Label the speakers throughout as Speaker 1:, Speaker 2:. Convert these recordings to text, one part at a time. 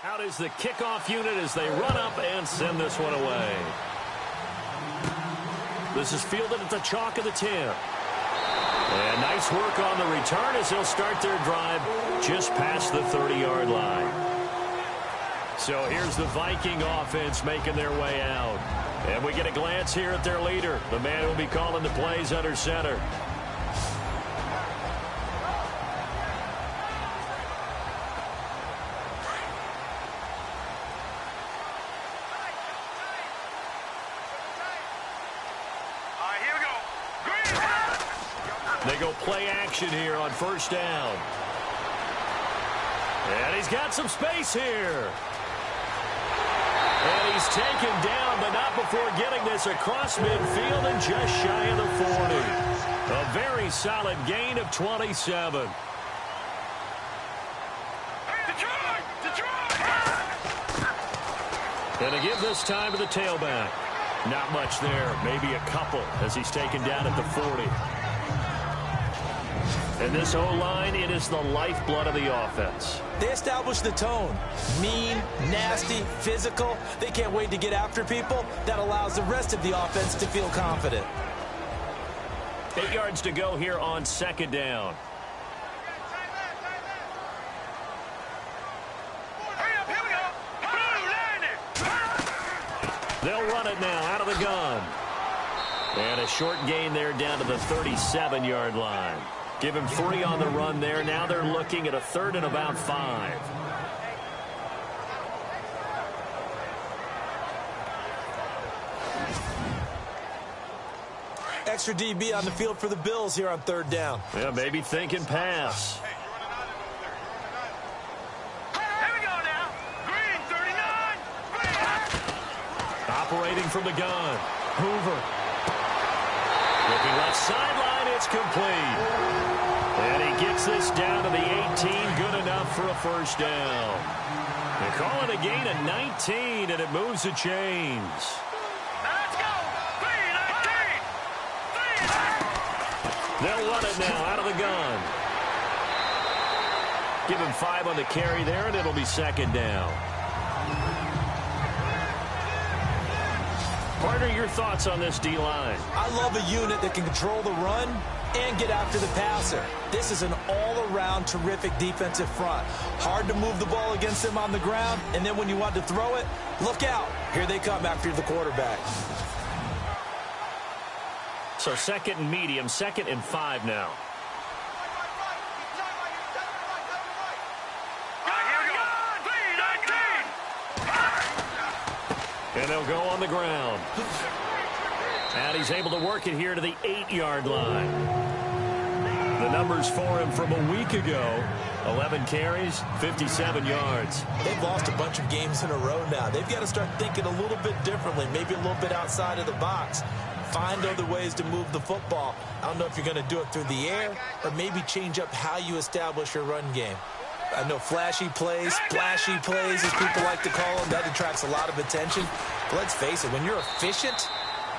Speaker 1: Out is the kickoff unit as they run up and send this one away. This is fielded at the chalk of the 10. And nice work on the return as they'll start their drive just past the 30-yard line. So here's the Viking offense making their way out. And we get a glance here at their leader, the man who will be calling the plays under center. They go play action here on first down. And he's got some space here. And he's taken down, but not before getting this across midfield and just shy of the 40. A very solid gain of 27. And to give this time to the tailback. Not much there, maybe a couple as he's taken down at the 40. And this O-line, it is the lifeblood of the offense.
Speaker 2: They establish the tone. Mean, nasty, physical. They can't wait to get after people. That allows the rest of the offense to feel confident.
Speaker 1: 8 yards to go here on second down. They'll run it now out of the gun. And a short gain there down to the 37-yard line. Give him 3 on the run there. Now they're looking at a 3rd and about 5.
Speaker 2: Extra DB on the field for the Bills here on 3rd down.
Speaker 1: Yeah, maybe thinking pass. Operating from the gun. Hoover. Looking left sideline, it's complete. And he gets this down to the 18, good enough for a first down. They call it a gain of 19, and it moves the chains.
Speaker 3: Let's go! 3-19!
Speaker 1: They'll run it now out of the gun. Give him 5 on the carry there, and it'll be second down. Partner, your thoughts on this D-line?
Speaker 2: I love a unit that can control the run and get after the passer. This is an all-around terrific defensive front. Hard to move the ball against them on the ground, and then when you want to throw it, look out. Here they come after the quarterback.
Speaker 1: So 2nd and medium, 2nd and 5 now. And they'll go on the ground. And he's able to work it here to the 8-yard line. The numbers for him from a week ago. 11 carries, 57 yards.
Speaker 2: They've lost a bunch of games in a row now. They've got to start thinking a little bit differently, maybe a little bit outside of the box. Find other ways to move the football. I don't know if you're going to do it through the air or maybe change up how you establish your run game. I know flashy plays, splashy plays, as people like to call them, that attracts a lot of attention. But let's face it, when you're efficient,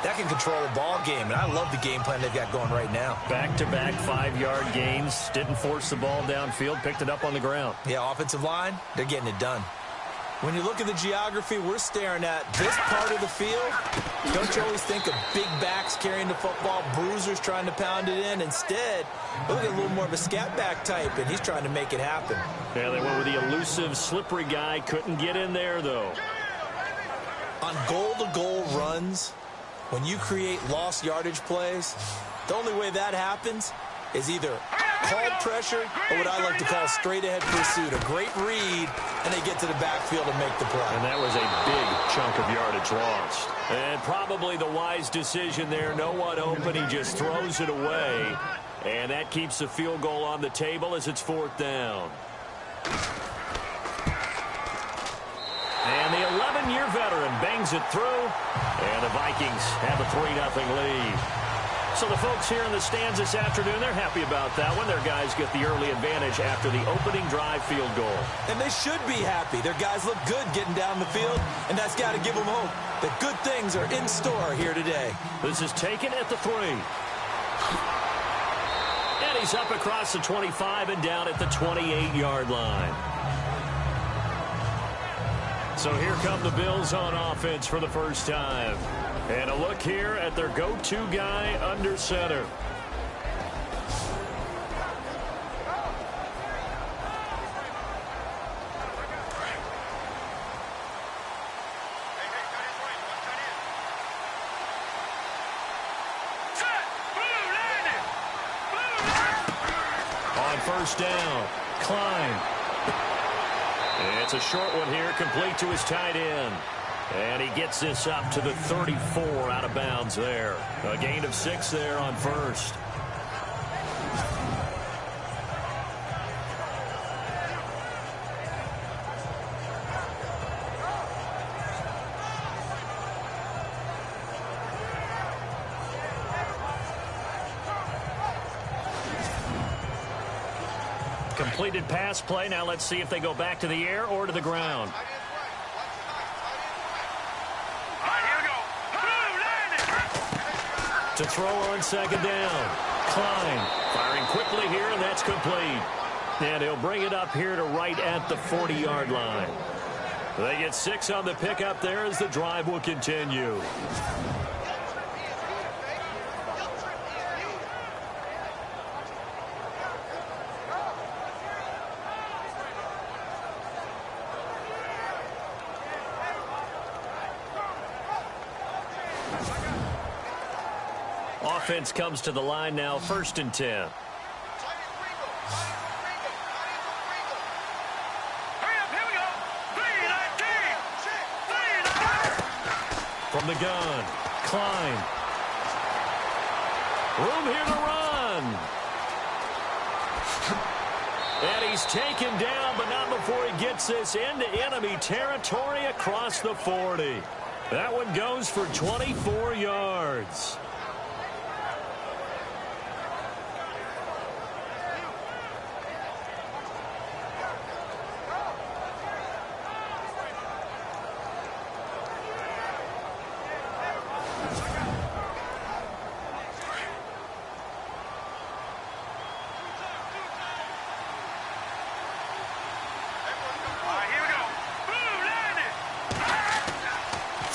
Speaker 2: that can control a ball game. And I love the game plan they've got going right now.
Speaker 1: Back-to-back 5-yard gains. Didn't force the ball downfield. Picked it up on the ground.
Speaker 2: Yeah, offensive line, they're getting it done. When you look at the geography, we're staring at this part of the field. Don't you always think of big backs carrying the football, bruisers trying to pound it in? Instead, look at a little more of a scat back type, and he's trying to make it happen.
Speaker 1: Yeah, they went with the elusive, slippery guy. Couldn't get in there, though.
Speaker 2: On goal-to-goal runs, when you create lost yardage plays, the only way that happens is either called pressure or what I like to call straight-ahead pursuit. A great read, and they get to the backfield and make the play.
Speaker 1: And that was a big chunk of yardage lost. And probably the wise decision there. No one open. He just throws it away. And that keeps the field goal on the table as it's 4th down. And the 11-year veteran bangs it through. And the Vikings have a 3-0 lead. So the folks here in the stands this afternoon, they're happy about that one. Their guys get the early advantage after the opening drive field goal.
Speaker 2: And they should be happy. Their guys look good getting down the field, and that's got to give them hope that good things are in store here today.
Speaker 1: This is taken at the 3. And he's up across the 25 and down at the 28-yard line. So here come the Bills on offense for the first time. And a look here at their go-to guy under center. On first down, Klein. It's a short one here, complete to his tight end. And he gets this up to the 34 out of bounds there. A gain of 6 there on first. Completed pass play. Now let's see if they go back to the air or to the ground. To throw on second down. Klein firing quickly here, and that's complete. And he'll bring it up here to right at the 40-yard line. They get 6 on the pickup there as the drive will continue. Offense comes to the line now, 1st and 10. From the gun, Klein. Room here to run. And he's taken down, but not before he gets this into enemy territory across the 40. That one goes for 24 yards.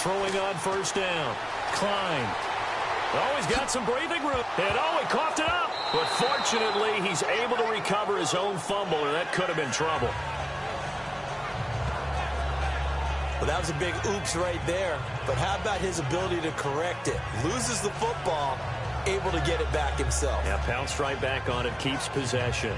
Speaker 1: Throwing on first down. Klein. Oh, he's got some breathing room. And oh, he coughed it up. But fortunately, he's able to recover his own fumble, or that could have been trouble.
Speaker 2: Well, that was a big oops right there. But how about his ability to correct it? Loses the football, able to get it back himself.
Speaker 1: Yeah, pounced right back on it, keeps possession.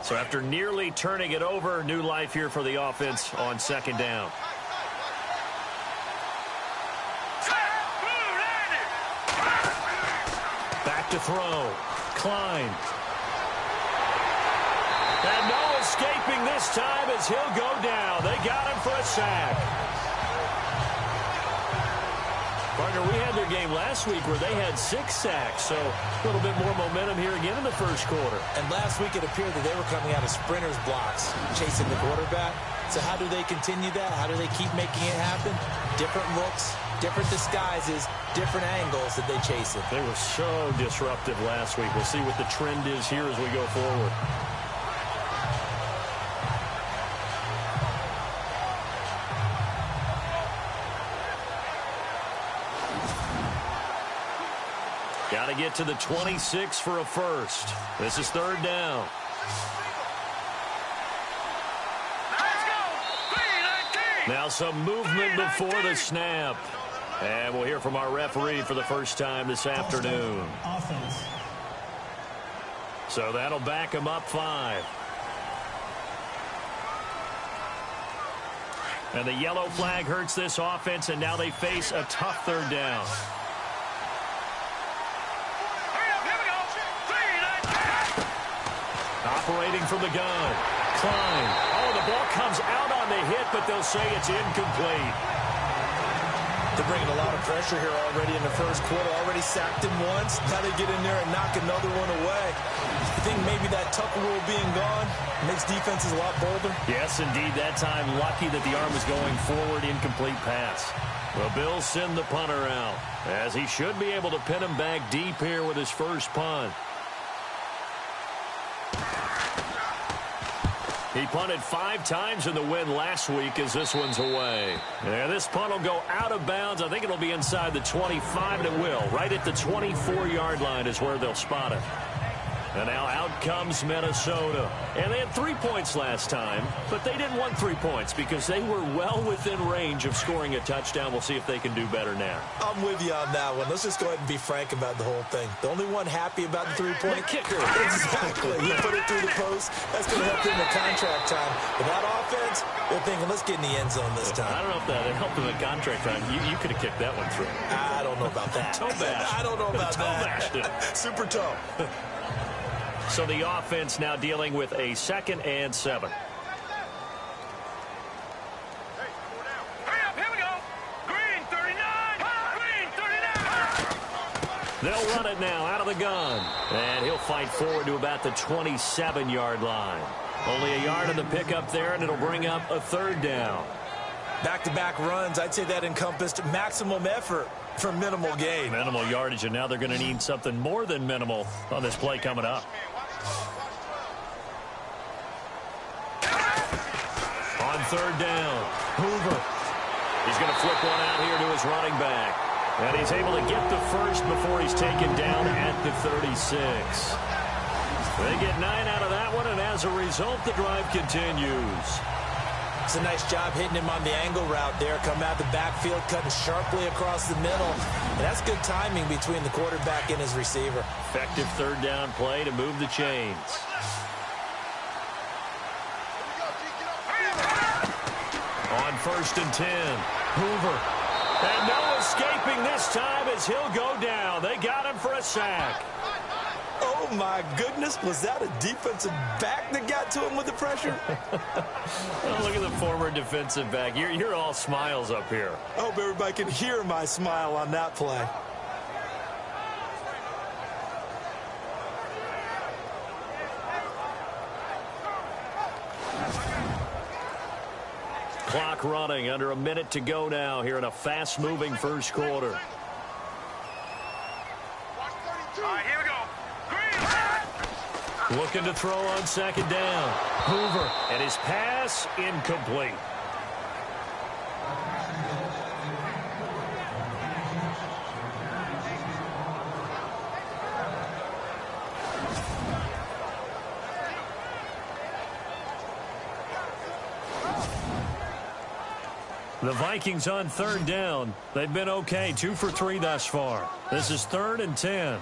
Speaker 1: So after nearly turning it over, new life here for the offense on second down. Back to throw. Klein. And no escaping this time as he'll go down. They got him for a sack. Partner, we had their game last week where they had 6 sacks, so a little bit more momentum here again in the first quarter.
Speaker 2: And last week it appeared that they were coming out of sprinters blocks, chasing the quarterback. So how do they continue that? How do they keep making it happen? Different looks, different disguises, different angles that they chase it.
Speaker 1: They were so disruptive last week. We'll see what the trend is here as we go forward. Got to get to the 26 for a first. This is third down. Now some movement before the snap. And we'll hear from our referee for the first time this afternoon.
Speaker 4: Offense.
Speaker 1: So that'll back him up 5. And the yellow flag hurts this offense, and now they face a tough third down. Operating from the gun. Klein. Oh, the ball comes out on the hit, but they'll say it's incomplete.
Speaker 2: They're bringing a lot of pressure here already in the first quarter. Already sacked him once. Now they get in there and knock another one away. I think maybe that tucker rule being gone makes defenses a lot bolder.
Speaker 1: Yes, indeed. That time, lucky that the arm was going forward. Incomplete pass. The Bills send the punter out, as he should be able to pin him back deep here with his first punt. He punted 5 times in the win last week as this one's away. And this punt will go out of bounds. I think it'll be inside the 25, and it will. Right at the 24-yard line is where they'll spot it. And now out comes Minnesota. And they had 3 points last time, but they didn't want 3 points because they were well within range of scoring a touchdown. We'll see if they can do better now.
Speaker 2: I'm with you on that one. Let's just go ahead and be frank about the whole thing. The only one happy about the 3-point
Speaker 1: kicker.
Speaker 2: Exactly. He put it through the post. That's going to help him in contract time. Without offense, they're thinking, let's get in the end zone this time.
Speaker 1: I don't know if that helped him in contract time. You could have kicked that one through.
Speaker 2: I don't know about that.
Speaker 1: Toe bash.
Speaker 2: I don't know about
Speaker 1: that.
Speaker 2: Super toe.
Speaker 1: So the offense now dealing with a 2nd and 7.
Speaker 3: Here we go. Green 39. Green 39.
Speaker 1: They'll run it now out of the gun. And he'll fight forward to about the 27-yard line. Only a yard on the pickup there, and it'll bring up a 3rd down.
Speaker 2: Back-to-back runs, I'd say that encompassed maximum effort for minimal gain.
Speaker 1: Minimal yardage, and now they're going to need something more than minimal on this play coming up. On 3rd down, Hoover. He's going to flip one out here to his running back. And he's able to get the first before he's taken down at the 36. They get 9 out of that one, and as a result, the drive continues.
Speaker 2: It's a nice job hitting him on the angle route there. Come out the backfield, cutting sharply across the middle. And that's good timing between the quarterback and his receiver.
Speaker 1: Effective 3rd down play to move the chains. On 1st and 10, Hoover. And no escaping this time as he'll go down. They got him for a sack.
Speaker 2: Oh, my goodness. Was that a defensive back that got to him with the pressure?
Speaker 1: Oh, look at the former defensive back. You're all smiles up here.
Speaker 2: I hope everybody can hear my smile on that play.
Speaker 1: Clock running, under a minute to go now here in a fast-moving first quarter.
Speaker 3: All right, here we go. Green.
Speaker 1: Looking to throw on 2nd down. Hoover, and his pass incomplete. The Vikings on 3rd down. They've been okay, 2 for 3 thus far. This is 3rd and 10.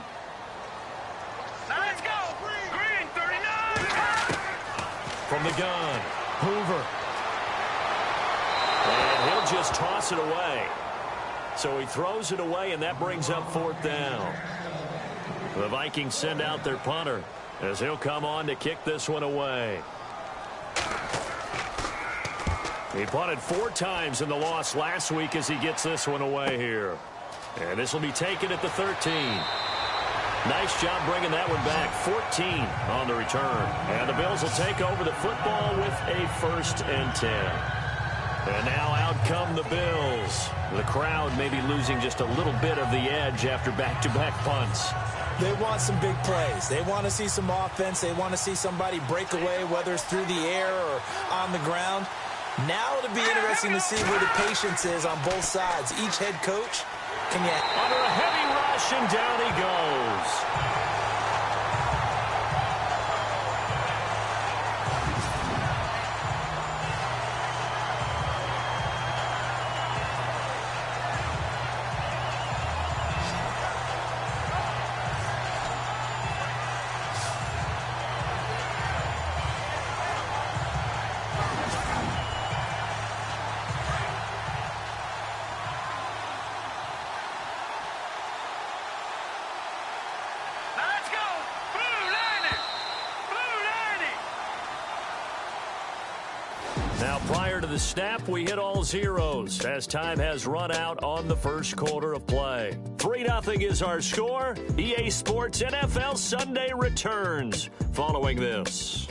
Speaker 3: Now let's go. Green 39.
Speaker 1: From the gun, Hoover. And he'll just toss it away. So he throws it away, and that brings up 4th down. The Vikings send out their punter as he'll come on to kick this one away. He punted 4 times in the loss last week as he gets this one away here. And this will be taken at the 13. Nice job bringing that one back. 14 on the return. And the Bills will take over the football with a 1st and 10. And now out come the Bills. The crowd maybe losing just a little bit of the edge after back-to-back punts.
Speaker 2: They want some big plays. They want to see some offense. They want to see somebody break away, whether it's through the air or on the ground. Now it'll be interesting to see where the patience is on both sides. Each head coach can get
Speaker 1: under a heavy rush, and down he goes.
Speaker 3: Now let's
Speaker 1: Prior to the snap, we hit all zeros as time has run out on the first quarter of play. 3-0 is our score. EA Sports NFL Sunday returns following this.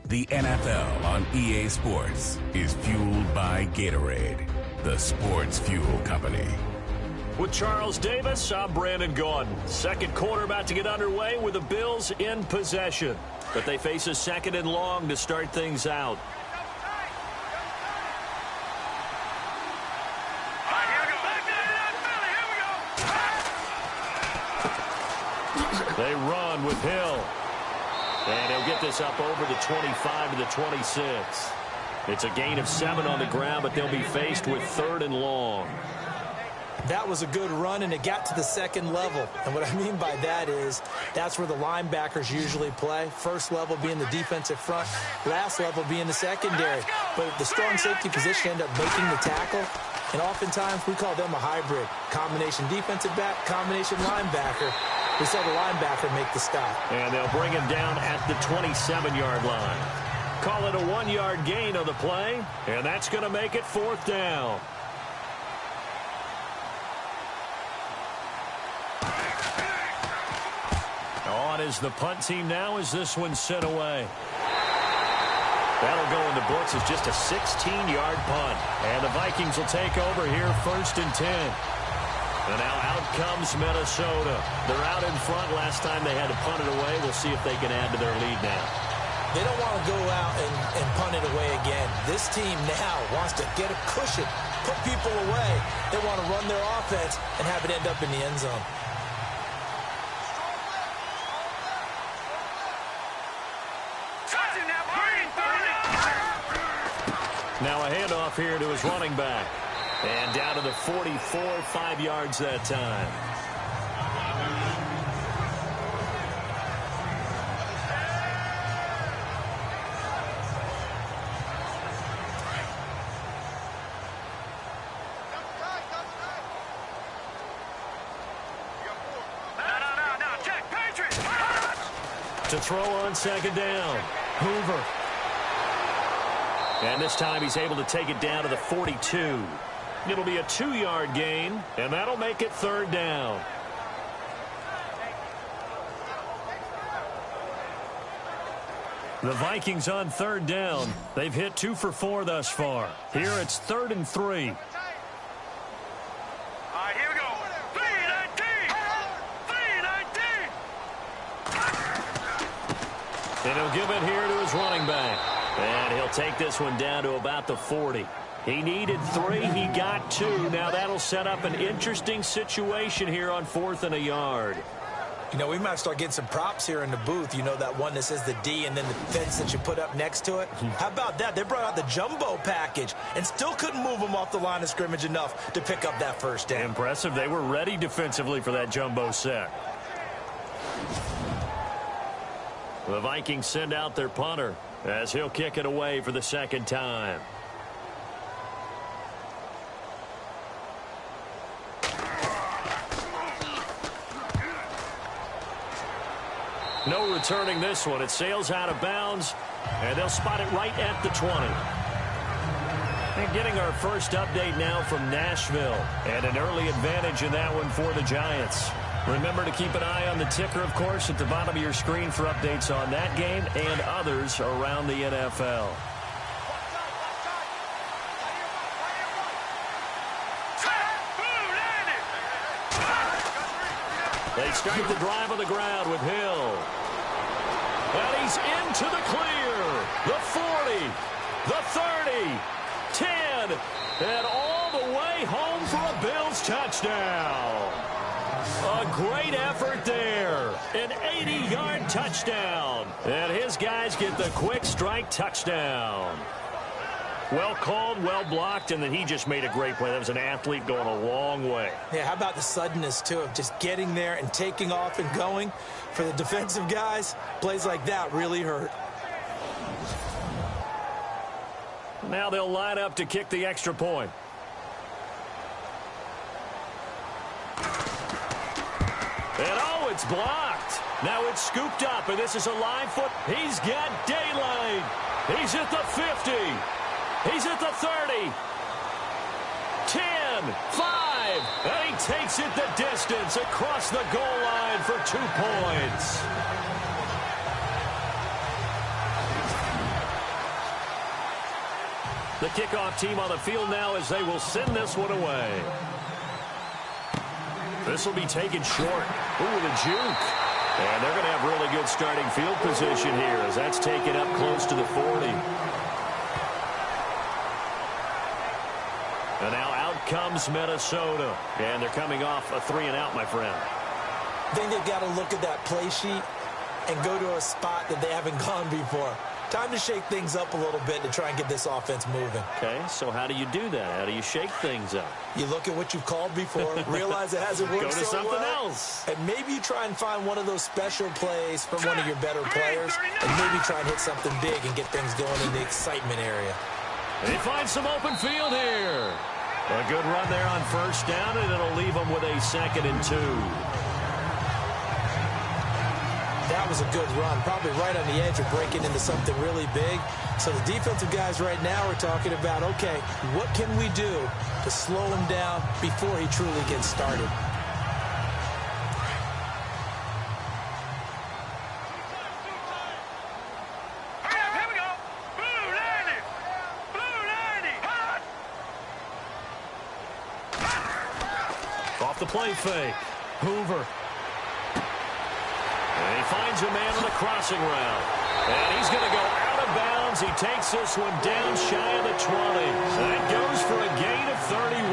Speaker 4: The NFL on EA Sports is fueled by Gatorade, the sports fuel company.
Speaker 1: With Charles Davis, I'm Brandon Gaudin. Second quarter about to get underway with the Bills in possession. But they face a second and long to start things out. They run with Hill. And he'll get this up over the 25 to the 26. It's a gain of 7 on the ground, but they'll be faced with third and long.
Speaker 2: That was a good run, and it got to the second level. And what I mean by that is that's where the linebackers usually play. First level being the defensive front, last level being the secondary. But the strong safety position ended up making the tackle. And oftentimes we call them a hybrid. Combination defensive back, combination linebacker. We saw the linebacker make the stop.
Speaker 1: And they'll bring him down at the 27-yard line. Call it a 1-yard gain on the play, and that's going to make it fourth down. On is the punt team now as this one's sent away. That'll go in the books as just a 16-yard punt. And the Vikings will take over here first and 10. And now out comes Minnesota. They're out in front. Last time they had to punt it away. We'll see if they can add to their lead now.
Speaker 2: They don't want to go out and punt it away again. This team now wants to get a cushion, put people away. They want to run their offense and have it end up in the end zone.
Speaker 1: Now a handoff here to his running back. And down to the 44, 5 yards that time. To throw on second down. Hoover. And this time he's able to take it down to the 42. It'll be a 2-yard gain, and that'll make it third down. The Vikings on third down. They've hit 2 for 4 thus far. Here it's 3rd and 3.
Speaker 3: All right, here we go. 3-19. 3-19.
Speaker 1: And he'll give it here to his running back. And he'll take this one down to about the 40. He needed 3. He got 2. Now that'll set up an interesting situation here on 4th and a yard.
Speaker 2: You know, we might start getting some props here in the booth. You know, that one that says the D and then the fence that you put up next to it. How about that? They brought out the jumbo package and still couldn't move them off the line of scrimmage enough to pick up that first down.
Speaker 1: Impressive. They were ready defensively for that jumbo set. The Vikings send out their punter as he'll kick it away for the second time. No returning this one. It sails out of bounds, and they'll spot it right at the 20. And getting our first update now from Nashville, and an early advantage in that one for the Giants. Remember to keep an eye on the ticker, of course, at the bottom of your screen for updates on that game and others around the NFL. They start the drive on the ground with Hill. And he's into the clear. The 40, the 30, 10, and all the way home for a Bills touchdown. A great effort there. An 80-yard touchdown. And his guys get the quick strike touchdown. Well called, well blocked, and then he just made a great play. That was an athlete going a long way.
Speaker 2: Yeah, how about the suddenness, too, of just getting there and taking off and going? For the defensive guys, plays like that really hurt.
Speaker 1: Now they'll line up to kick the extra point. And oh, it's blocked. Now it's scooped up, and this is a live foot. He's got daylight. He's at the 50. He's at the 30. 10, 5, and he takes it the distance across the goal line for 2 points. The kickoff team on the field now as they will send this one away. This will be taken short. Ooh, the juke. And they're going to have really good starting field position here as that's taken up close to the 40. And now out comes Minnesota. And they're coming off a 3-and-out, my friend.
Speaker 2: I think they've got to look at that play sheet and go to a spot that they haven't gone before. Time to shake things up a little bit to try and get this offense moving.
Speaker 1: Okay, so how do you do that? How do you shake things up?
Speaker 2: You look at what you've called before, realize it hasn't worked
Speaker 1: Go to
Speaker 2: so
Speaker 1: something
Speaker 2: well,
Speaker 1: else.
Speaker 2: and maybe you try and find one of those special plays from one of your better players, and maybe try and hit something big and get things going in the excitement area.
Speaker 1: He finds some open field here. A good run there on first down, and it'll leave them with a 2nd and 2.
Speaker 2: That was a good run, probably right on the edge of breaking into something really big. So the defensive guys right now are talking about, okay, what can we do to slow him down before he truly gets started?
Speaker 3: Here we go. Blue 90. Blue 90.
Speaker 1: Off the play fake. Hoover. And he finds a man on the crossing route. And he's going to go out of bounds. He takes this one down shy of the 20. And it goes for a gain of 31.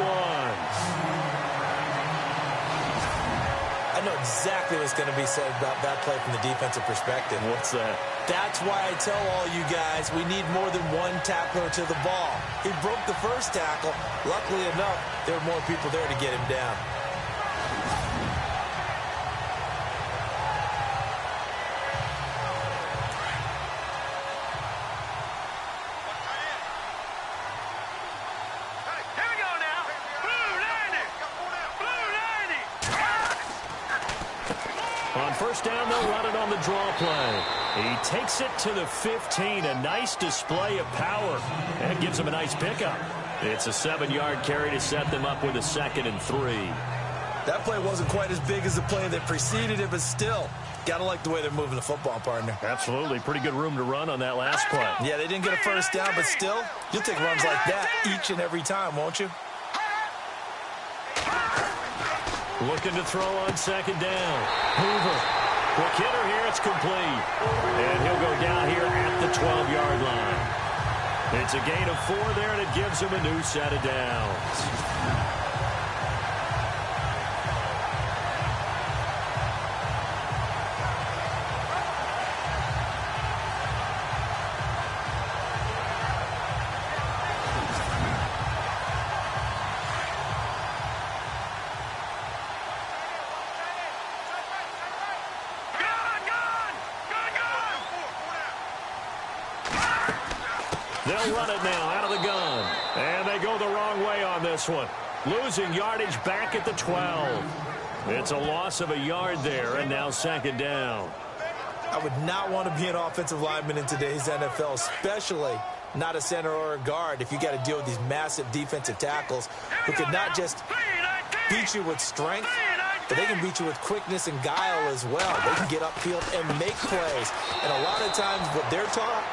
Speaker 2: I know exactly what's going to be said about that play from the defensive perspective.
Speaker 1: What's that?
Speaker 2: That's why I tell all you guys we need more than one tackler to the ball. He broke the first tackle. Luckily enough, there were more people there to get him down.
Speaker 1: First down, they'll run it on the draw play. He takes it to the 15. A nice display of power. And gives him a nice pickup. It's a 7-yard carry to set them up with a 2nd and 3.
Speaker 2: That play wasn't quite as big as the play that preceded it, but still, gotta like the way they're moving the football, partner.
Speaker 1: Absolutely. Pretty good room to run on that last play.
Speaker 2: Yeah, they didn't get a first down, but still, you'll take runs like that each and every time, won't you?
Speaker 1: Looking to throw on 2nd down. Hoover. Quick hitter here. It's complete. And he'll go down here at the 12-yard line. It's a gain of 4 there, and it gives him a new set of downs. They'll run it now out of the gun. And they go the wrong way on this one. Losing yardage back at the 12. It's a loss of a yard there, and now 2nd down.
Speaker 2: I would not want to be an offensive lineman in today's NFL, especially not a center or a guard, if you got to deal with these massive defensive tackles who could not just beat you with strength, but they can beat you with quickness and guile as well. They can get upfield and make plays. And a lot of times what they're taught,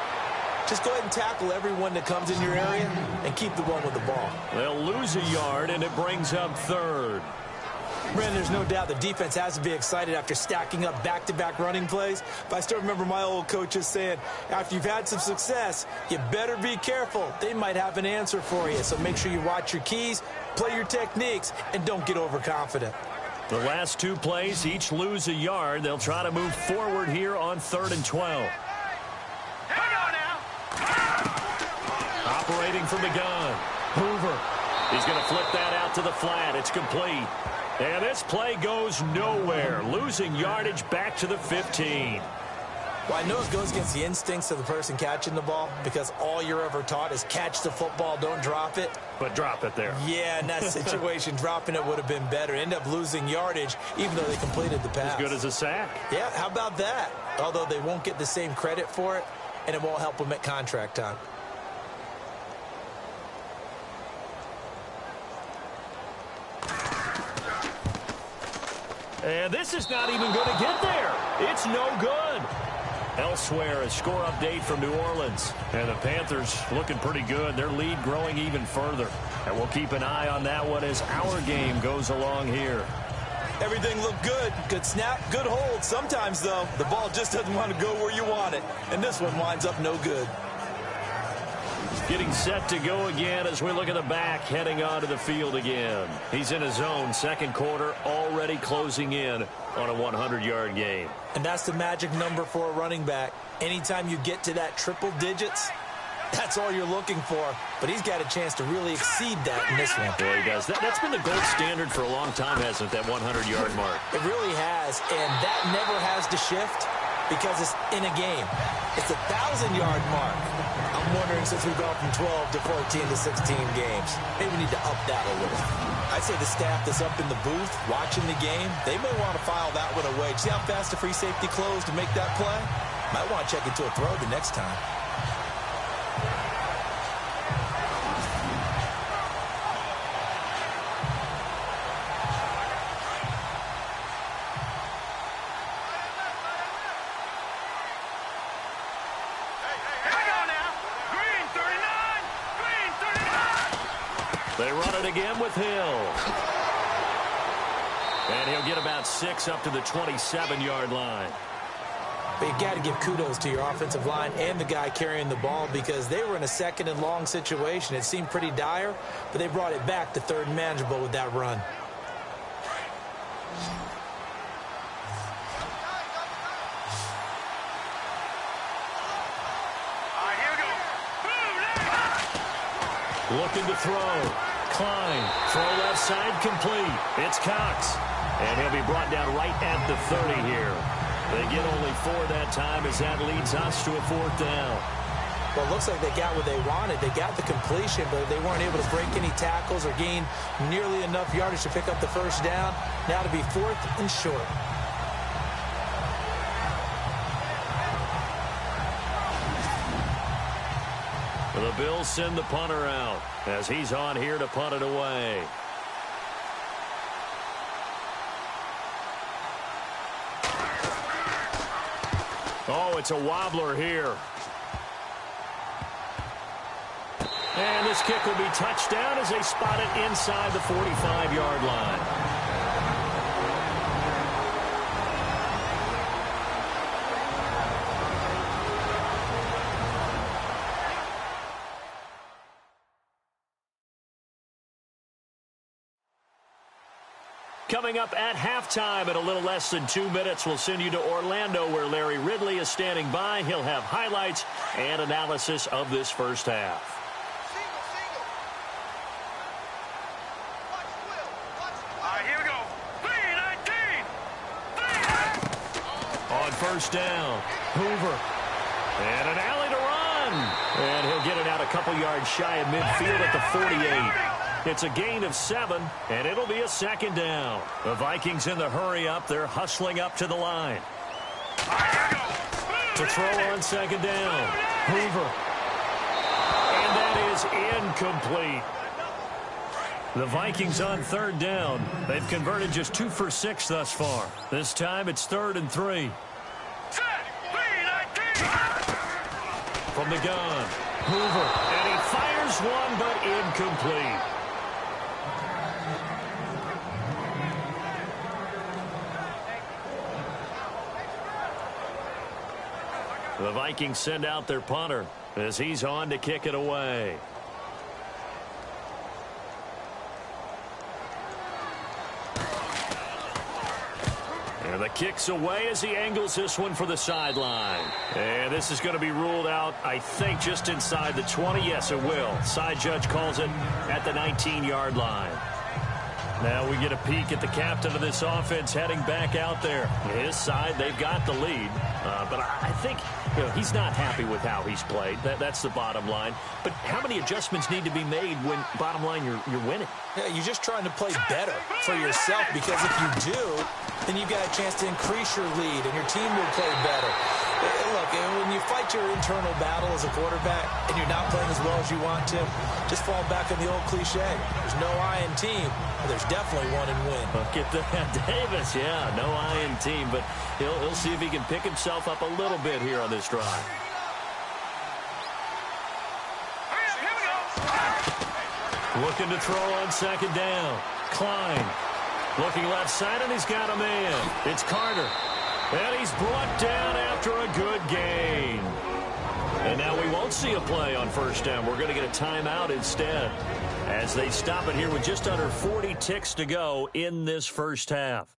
Speaker 2: just go ahead and tackle everyone that comes in your area and keep the one with the ball.
Speaker 1: They'll lose a yard, and it brings up 3rd.
Speaker 2: Brandon, there's no doubt the defense has to be excited after stacking up back-to-back running plays. But I still remember my old coaches saying, after you've had some success, you better be careful. They might have an answer for you. So make sure you watch your keys, play your techniques, and don't get overconfident.
Speaker 1: The last 2 plays each lose a yard. They'll try to move forward here on 3rd and 12. Operating from the gun. Hoover. He's going to flip that out to the flat. It's complete. And this play goes nowhere. Losing yardage back to the 15.
Speaker 2: Well, I know it goes against the instincts of the person catching the ball because all you're ever taught is catch the football, don't drop it.
Speaker 1: But drop it there.
Speaker 2: Yeah, in that situation, dropping it would have been better. End up losing yardage, even though they completed the pass.
Speaker 1: As good as a sack.
Speaker 2: Yeah, how about that? Although they won't get the same credit for it, and it won't help them at contract time.
Speaker 1: And this is not even going to get there. It's no good. Elsewhere, a score update from New Orleans. And the Panthers looking pretty good. Their lead growing even further. And we'll keep an eye on that one as our game goes along here.
Speaker 2: Everything looked good. Good snap, good hold. Sometimes, though, the ball just doesn't want to go where you want it. And this one winds up no good.
Speaker 1: Getting set to go again as we look at the back heading onto the field again. He's in his zone, second quarter, already closing in on a 100-yard game.
Speaker 2: And that's the magic number for a running back. Anytime you get to that triple digits, that's all you're looking for. But he's got a chance to really exceed that in this one.
Speaker 1: Boy, he does. That's been the gold standard for a long time, hasn't it, that 100-yard mark?
Speaker 2: It really has, and that never has to shift because it's in a game. It's a 1,000-yard mark. I'm wondering, since we've gone from 12 to 14 to 16 games, maybe we need to up that a little. I'd say the staff that's up in the booth watching the game, they may want to file that one away. See how fast the free safety closed to make that play? Might want to check into a throw the next time.
Speaker 1: They run it again with Hill. And he'll get about 6 up to the 27-yard line.
Speaker 2: But you've got to give kudos to your offensive line and the guy carrying the ball because they were in a second and long situation. It seemed pretty dire, but they brought it back to third and manageable with that run.
Speaker 1: Looking to throw. Klein, throw left side, complete. It's Cox. And he'll be brought down right at the 30 here. They get only 4 that time as that leads us to a 4th down.
Speaker 2: Well, it looks like they got what they wanted. They got the completion, but they weren't able to break any tackles or gain nearly enough yardage to pick up the first down. Now to be 4th and short.
Speaker 1: The Bills send the punter out as he's on here to punt it away. Oh, it's a wobbler here. And this kick will be touchdown as they spot it inside the 45-yard line. Coming up at halftime in a little less than 2 minutes, we'll send you to Orlando where Larry Ridley is standing by. He'll have highlights and analysis of this first half.
Speaker 3: All right, here we go. 3-19.
Speaker 1: On first down, Hoover. And an alley to run. And he'll get it out a couple yards shy of midfield at the 48. It's a gain of 7, and it'll be a 2nd down. The Vikings in the hurry up. They're hustling up to the line. To throw on 2nd down, Hoover. And that is incomplete. The Vikings on 3rd down. They've converted just 2 for 6 thus far. This time it's 3rd and 3. From the gun, Hoover. And he fires one, but incomplete. The Vikings send out their punter as he's on to kick it away. And the kick's away as he angles this one for the sideline. And this is going to be ruled out, I think, just inside the 20. Yes, it will. Side judge calls it at the 19-yard line. Now we get a peek at the captain of this offense heading back out there. His side, they've got the lead. But I think he's not happy with how he's played. That's the bottom line. But how many adjustments need to be made when, bottom line, you're winning?
Speaker 2: Yeah, you're just trying to play better for yourself, because if you do, then you've got a chance to increase your lead and your team will play better. Look, when you fight your internal battle as a quarterback and you're not playing as well as you want to, just fall back on the old cliche. There's no I in team, but there's definitely one in win.
Speaker 1: Look at that, Davis. Yeah, no I in team, but he'll see if he can pick himself up a little bit here on this drive. Looking to throw on second down. Klein looking left side, and he's got a man. It's Carter. And he's brought down after a good gain. And now we won't see a play on first down. We're going to get a timeout instead as they stop it here with just under 40 ticks to go in this first half.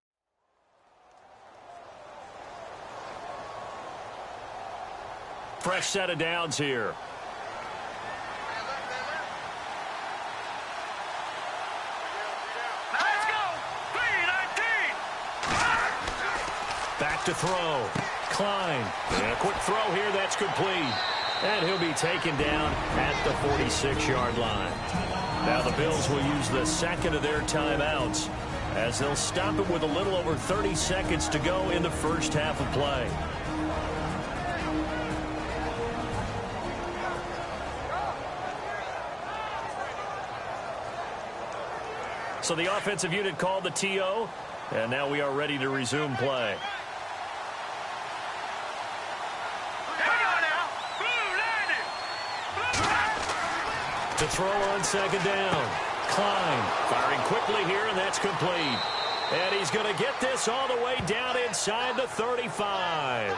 Speaker 1: Fresh set of downs here. Back to throw. Klein. And a quick throw here. That's complete. And he'll be taken down at the 46-yard line. Now the Bills will use the second of their timeouts as they'll stop it with a little over 30 seconds to go in the first half of play. So the offensive unit called the TO, and now we are ready to resume play. To throw on second down. Klein firing quickly here, and that's complete. And he's going to get this all the way down inside the 35.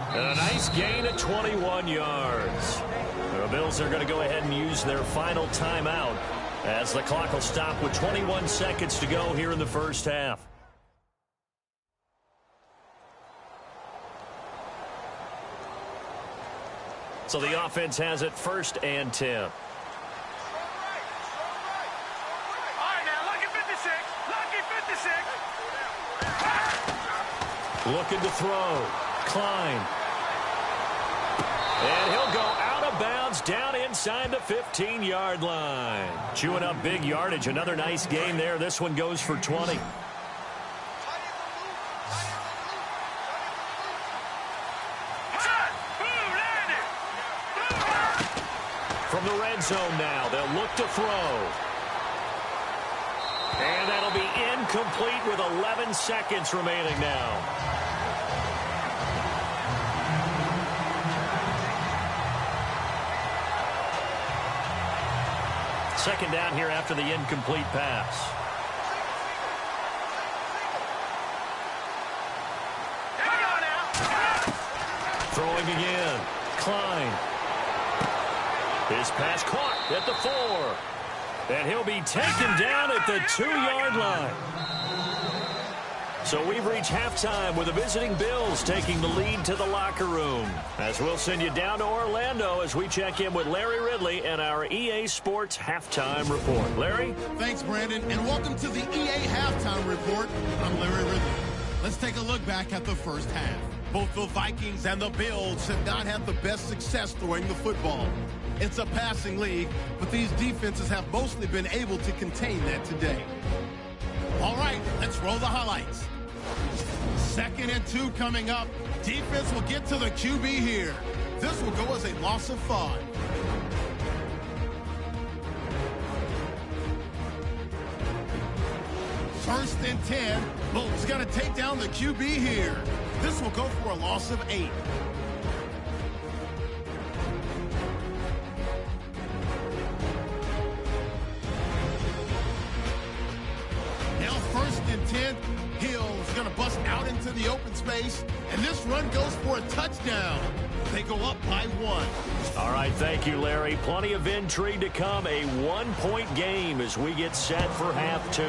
Speaker 1: And a nice gain of 21 yards. The Bills are going to go ahead and use their final timeout as the clock will stop with 21 seconds to go here in the first half. So the offense has it first and 10. Looking to throw. Klein. And he'll go out of bounds down inside the 15-yard line. Chewing up big yardage. Another nice gain there. This one goes for 20. From the red zone now, they'll look to throw. And that'll be incomplete with 11 seconds remaining now. Second down here after the incomplete pass. Throwing again. Klein. His pass caught at the 4. And he'll be taken down at the 2-yard line. So we've reached halftime with the visiting Bills taking the lead to the locker room. As we'll send you down to Orlando as we check in with Larry Ridley and our EA Sports Halftime Report. Larry?
Speaker 5: Thanks, Brandon, and welcome to the EA Halftime Report. I'm Larry Ridley. Let's take a look back at the first half. Both the Vikings and the Bills have not had the best success throwing the football. It's a passing league, but these defenses have mostly been able to contain that today. All right, let's roll the highlights. 2nd and 2 coming up. Defense will get to the QB here. This will go as a loss of 5. First and 10. Bolt's got to take down the QB here. This will go for a loss of 8. Now 1st and 10. Hill's going to bust out into the open space, and this run goes for a touchdown. They go up by 1.
Speaker 1: All right, thank you, Larry. Plenty of intrigue to come. A 1-point game as we get set for half 2.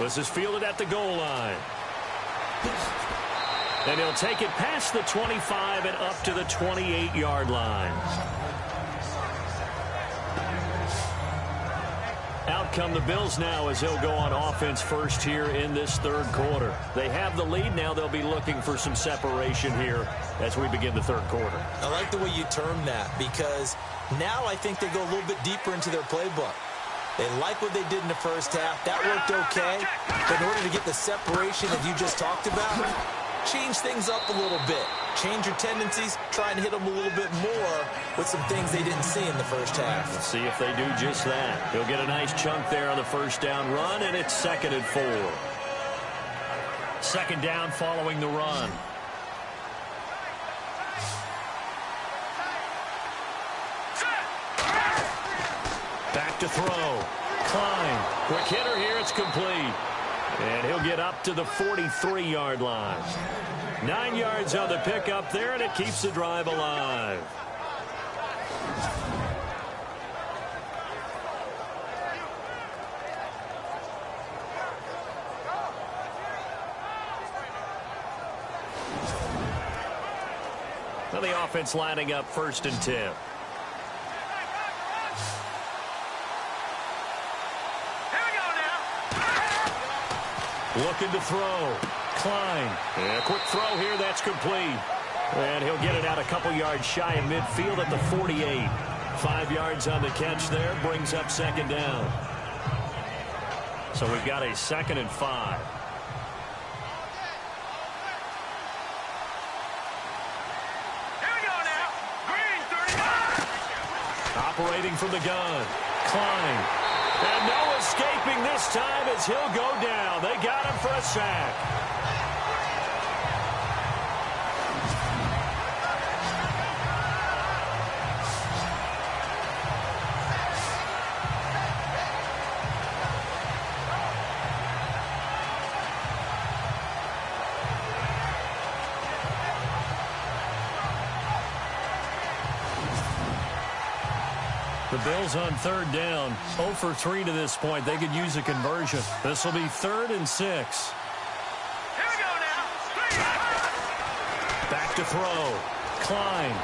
Speaker 1: This is fielded at the goal line. And he'll take it past the 25 and up to the 28-yard line. come the Bills now as they'll go on offense first here in this third quarter. They have the lead now. They'll be looking for some separation here as we begin the third quarter.
Speaker 2: I like the way you term that, because now I think they go a little bit deeper into their playbook. They like what they did in the first half. That worked okay. But in order to get the separation that you just talked about, change things up a little bit. Change your tendencies. Try and hit them a little bit more with some things they didn't see in the first half.
Speaker 1: Let's see if they do just that. He'll get a nice chunk there on the first down run, and it's 2nd and 4. 2nd down following the run. Back to throw. Klein. Quick hitter here. It's complete. And he'll get up to the 43-yard line. 9 yards on the pickup there, and it keeps the drive alive. Well, the offense lining up 1st and 10. Looking to throw. Klein. And a quick throw here. That's complete. And he'll get it out a couple yards shy of midfield at the 48. 5 yards on the catch there. Brings up 2nd down. So we've got a 2nd and 5.
Speaker 3: Here we go now. Green, 35.
Speaker 1: Operating from the gun. Klein. And no escaping this time as he'll go down. They got him for a sack. The Bills on 3rd down. 0 for 3 to this point. They could use a conversion. This will be 3rd and 6.
Speaker 3: Here we go now.
Speaker 1: Back to throw. Klein.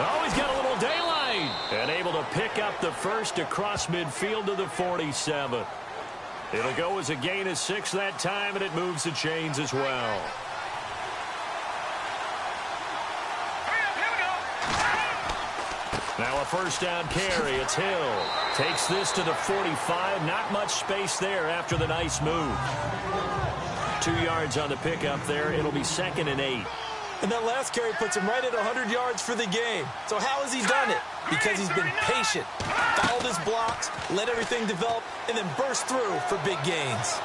Speaker 1: Oh, he's got a little daylight. And able to pick up the first across midfield to the 47. It'll go as a gain of 6 that time, and it moves the chains as well. Now a 1st down carry. It's Hill. Takes this to the 45. Not much space there after the nice move. 2 yards on the pickup there. It'll be 2nd and 8.
Speaker 2: And that last carry puts him right at 100 yards for the game. So how has he done it? Because he's been patient, fouled his blocks, let everything develop, and then burst through for big gains.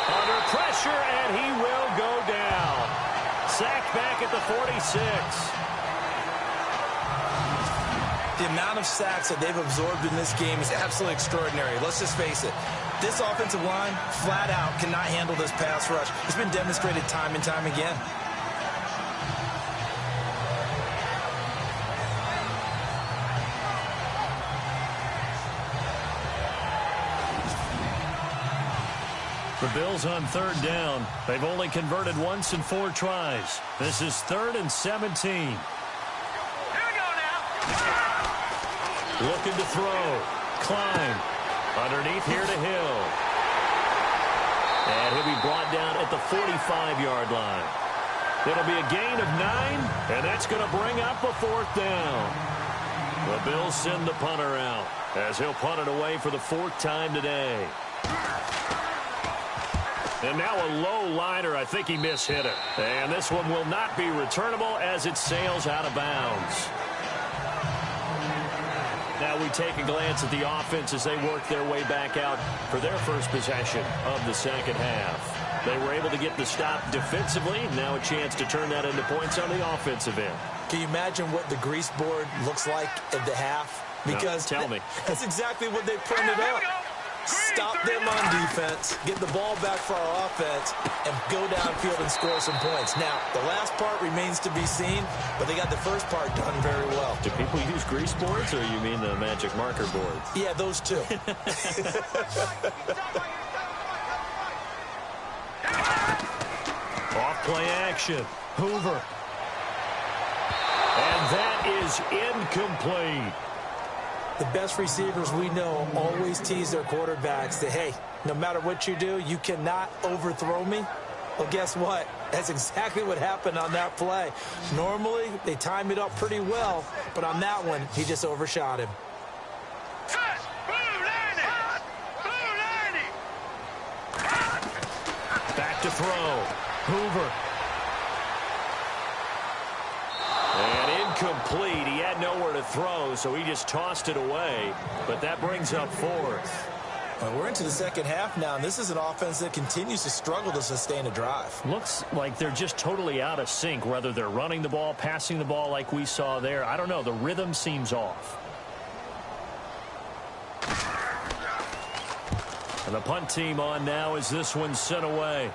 Speaker 1: Under pressure, and he will go down. Sacked back at the 46.
Speaker 2: The amount of sacks that they've absorbed in this game is absolutely extraordinary. Let's just face it. This offensive line, flat out, cannot handle this pass rush. It's been demonstrated time and time again.
Speaker 1: The Bills on 3rd down. They've only converted once in 4 tries. This is 3rd and 17. Looking to throw. Klein. Underneath here to Hill. And he'll be brought down at the 45-yard line. It'll be a gain of 9, and that's going to bring up a 4th down. The Bills send the punter out as he'll punt it away for the 4th time today. And now a low liner. I think he mishit it. And this one will not be returnable as it sails out of bounds. Now we take a glance at the offense as they work their way back out for their first possession of the 2nd half. They were able to get the stop defensively. Now a chance to turn that into points on the offensive end.
Speaker 2: Can you imagine what the grease board looks like at the half? Because
Speaker 1: no, tell me.
Speaker 2: That's exactly what they printed up. Stop them on defense, get the ball back for our offense, and go downfield and score some points. Now, the last part remains to be seen, but they got the first part done very well.
Speaker 1: Do people use grease boards, or you mean the magic marker boards?
Speaker 2: Yeah, those two.
Speaker 1: Off play action. Hoover. And that is incomplete.
Speaker 2: The best receivers we know always tease their quarterbacks that, hey, no matter what you do, you cannot overthrow me. Well, guess what? That's exactly what happened on that play. Normally, they time it up pretty well, but on that one, he just overshot him.
Speaker 1: Back to throw. Hoover. And incomplete. He had nowhere to throw, so he just tossed it away. But that brings up fourth.
Speaker 2: Well, we're into the second half now, and this is an offense that continues to struggle to sustain a drive.
Speaker 1: Looks like they're just totally out of sync, whether they're running the ball, passing the ball like we saw there. I don't know. The rhythm seems off. And the punt team on now as this one's sent away.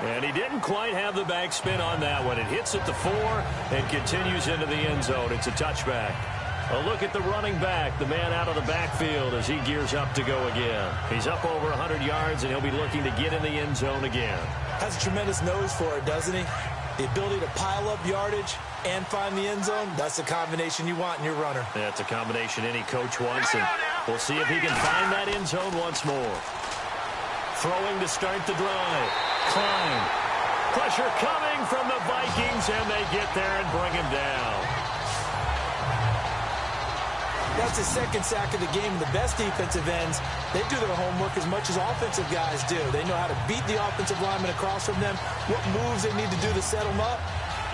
Speaker 1: And he didn't quite have the backspin on that one. It hits at the 4 and continues into the end zone. It's a touchback. A look at the running back, the man out of the backfield as he gears up to go again. He's up over 100 yards, and he'll be looking to get in the end zone again.
Speaker 2: Has a tremendous nose for it, doesn't he? The ability to pile up yardage and find the end zone, that's the combination you want in your runner.
Speaker 1: That's a combination any coach wants, and we'll see if he can find that end zone once more. Throwing to start the drive. Klein. Pressure coming from the Vikings, and they get there and bring him down.
Speaker 2: That's his second sack of the game. The best defensive ends, they do their homework as much as offensive guys do. They know how to beat the offensive lineman across from them, what moves they need to do to set them up.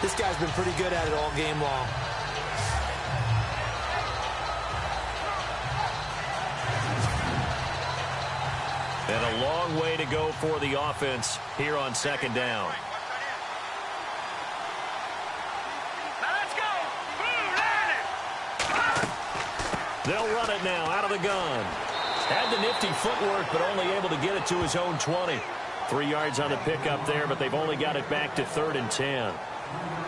Speaker 2: This guy's been pretty good at it all game long.
Speaker 1: And a long way to go for the offense here on second down. They'll run it now out of the gun. Had the nifty footwork, but only able to get it to his own 20. 3 yards on the pickup there, but they've only got it back to 3rd and 10.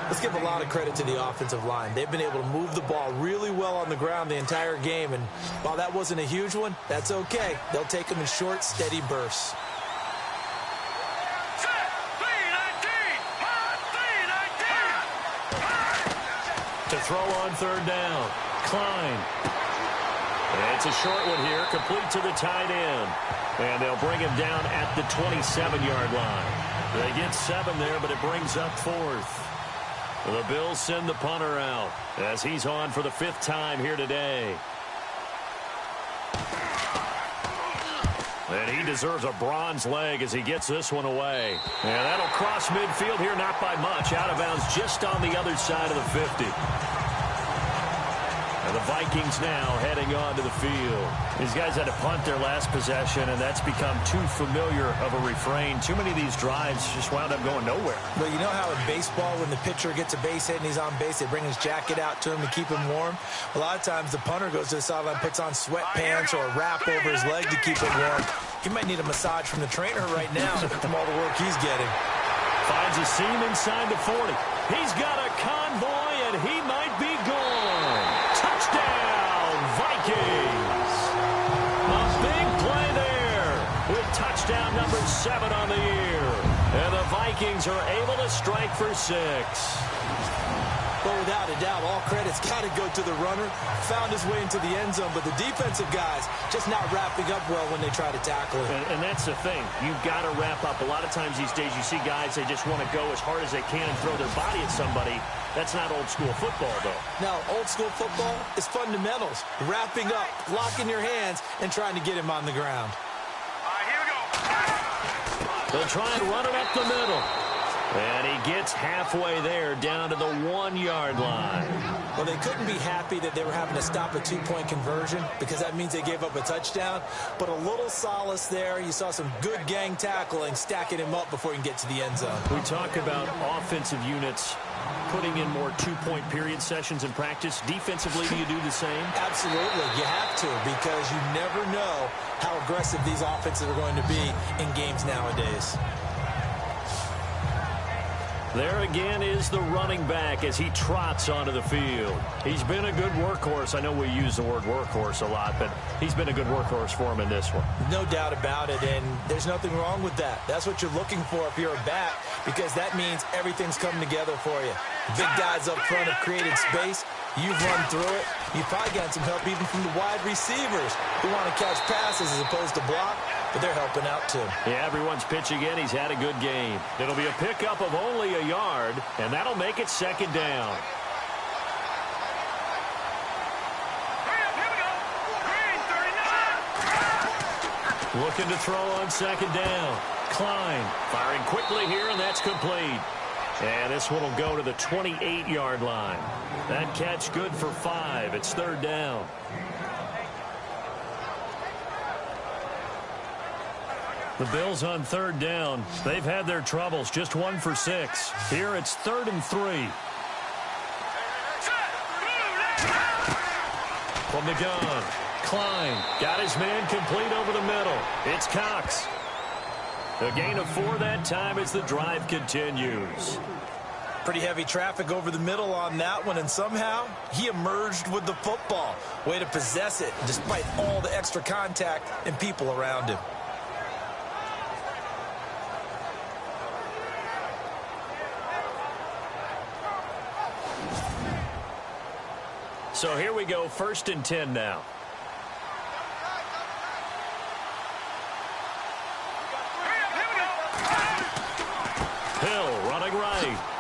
Speaker 2: Let's give a lot of credit to the offensive line. They've been able to move the ball really well on the ground the entire game, and while that wasn't a huge one, that's okay. They'll take them in short, steady bursts.
Speaker 1: To throw on 3rd down. Klein. And it's a short one here, complete to the tight end. And they'll bring him down at the 27-yard line. They get 7 there, but it brings up 4th. The Bills send the punter out as he's on for the 5th time here today. And he deserves a bronze leg as he gets this one away. And that'll cross midfield here, not by much. Out of bounds just on the other side of the 50. And the Vikings now heading on to the field. These guys had to punt their last possession, and that's become too familiar of a refrain. Too many of these drives just wound up going nowhere.
Speaker 2: Well, you know how in baseball, when the pitcher gets a base hit and he's on base, they bring his jacket out to him to keep him warm? A lot of times the punter goes to the sideline, puts on sweatpants or a wrap over his leg to keep him warm. He might need a massage from the trainer right now from all the work he's getting.
Speaker 1: Finds a seam inside the 40. He's got a convoy, and he might be gone. Touchdown, Vikings. A big play there with touchdown number 7 on the year. And the Vikings are able to strike for 6.
Speaker 2: Well, without a doubt, all credit's got to go to the runner. Found his way into the end zone, but the defensive guys just not wrapping up well when they try to tackle him.
Speaker 1: And that's the thing. You've got to wrap up. A lot of times these days you see guys, they just want to go as hard as they can and throw their body at somebody. That's not old school football, though.
Speaker 2: Now, old school football is fundamentals. Wrapping up, locking your hands, and trying to get him on the ground.
Speaker 3: All right, here we go.
Speaker 1: They'll try and run it up the middle. And he gets halfway there down to the 1-yard line.
Speaker 2: Well, they couldn't be happy that they were having to stop a 2-point conversion because that means they gave up a touchdown. But a little solace there. You saw some good gang tackling, stacking him up before he can get to the end zone.
Speaker 1: We talk about offensive units putting in more 2-point period sessions in practice. Defensively, do you do the same?
Speaker 2: Absolutely. You have to because you never know how aggressive these offenses are going to be in games nowadays.
Speaker 1: There again is the running back as he trots onto the field. He's been a good workhorse. I know we use the word workhorse a lot, but he's been a good workhorse for him in this one.
Speaker 2: No doubt about it, and there's nothing wrong with that. That's what you're looking for if you're a back, because that means everything's coming together for you. Big guys up front have created space. You've run through it. You've probably gotten some help even from the wide receivers who want to catch passes as opposed to block, but they're helping out too.
Speaker 1: Yeah, everyone's pitching in. He's had a good game. It'll be a pickup of only a yard, and that'll make it second down. Looking to throw on second down. Klein firing quickly here, and that's complete. And this one will go to the 28-yard line. That catch good for 5. It's third down. The Bills on third down. They've had their troubles. Just 1 for 6. Here it's 3rd and 3. From the gun. Klein got his man complete over the middle. It's Cox. A gain of 4 that time as the drive continues.
Speaker 2: Pretty heavy traffic over the middle on that one, and somehow he emerged with the football. Way to possess it despite all the extra contact and people around him.
Speaker 1: So here we go, 1st and 10 now. Hill running right.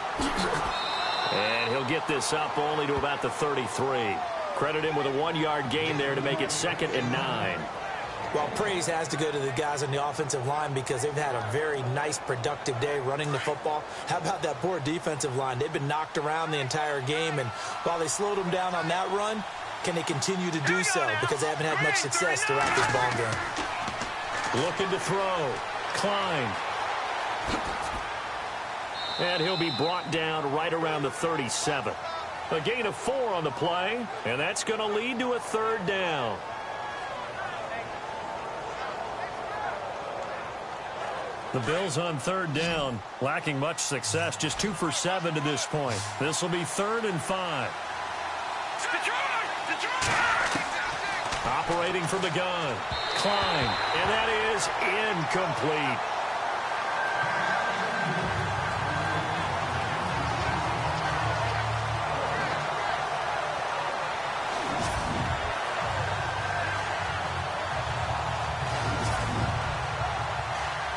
Speaker 1: And he'll get this up only to about the 33. Credit him with a 1-yard gain there to make it 2nd and 9.
Speaker 2: Well, praise has to go to the guys on the offensive line because they've had a very nice, productive day running the football. How about that poor defensive line? They've been knocked around the entire game, and while they slowed them down on that run, can they continue to do so? Because they haven't had much success throughout this ball game.
Speaker 1: Looking to throw. Klein. And he'll be brought down right around the 37. A gain of 4 on the play, and that's going to lead to a 3rd down. The Bills on 3rd down, lacking much success, just 2 for 7 to this point. This will be 3rd and 5. Operating from the gun. Klein, and that is incomplete.